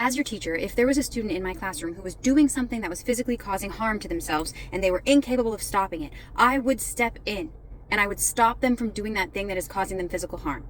As your teacher, if there was a student in my classroom who was doing something that was physically causing harm to themselves and they were incapable of stopping it, I would step in and I would stop them from doing that thing that is causing them physical harm.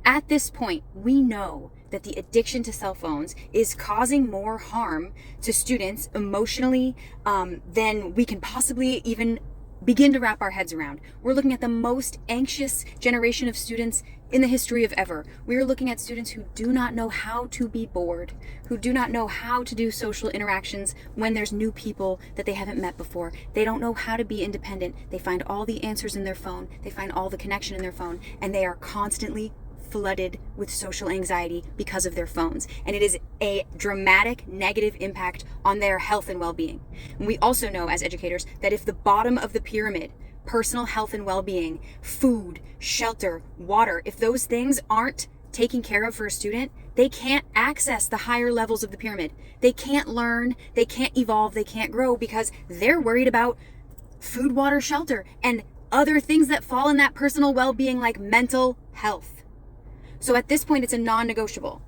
At this point, we know that the addiction to cell phones is causing more harm to students emotionally than we can possibly even begin to wrap our heads around. We're looking at the most anxious generation of students in the history of ever. We are looking at students who do not know how to be bored, who do not know how to do social interactions when there's new people that they haven't met before. They don't know how to be independent. They find all the answers in their phone. They find all the connection in their phone, and they are constantly flooded with social anxiety because of their phones. And it is a dramatic negative impact on their health and well-being. And we also know as educators that if the bottom of the pyramid, personal health and well-being, food, shelter, water, if those things aren't taken care of for a student, they can't access the higher levels of the pyramid. They can't learn, they can't evolve, they can't grow because they're worried about food, water, shelter, and other things that fall in that personal well-being like mental health. So at this point, it's a non-negotiable.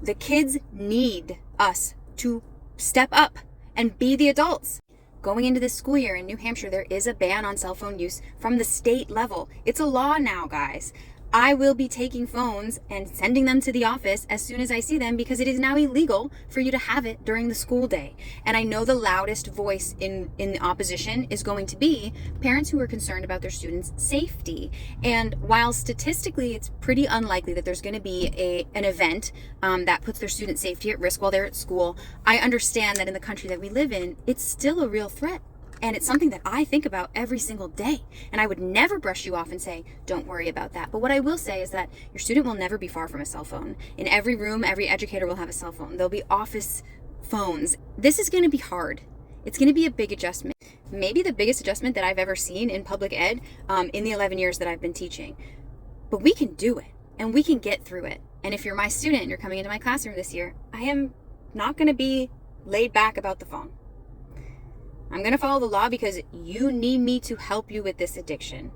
The kids need us to step up and be the adults. Going into this school year in New Hampshire, there is a ban on cell phone use from the state level. It's a law now, guys. I will be taking phones and sending them to the office as soon as I see them because it is now illegal for you to have it during the school day. And I know the loudest voice in the opposition is going to be parents who are concerned about their students' safety. And while statistically it's pretty unlikely that there's going to be an event that puts their student safety at risk while they're at school, I understand that in the country that we live in, it's still a real threat. And it's something that I think about every single day. And I would never brush you off and say, don't worry about that. But what I will say is that your student will never be far from a cell phone. In every room, every educator will have a cell phone. There'll be office phones. This is going to be hard. It's going to be a big adjustment. Maybe the biggest adjustment that I've ever seen in public ed in the 11 years that I've been teaching. But we can do it and we can get through it. And if you're my student and you're coming into my classroom this year, I am not going to be laid back about the phone. I'm going to follow the law because you need me to help you with this addiction.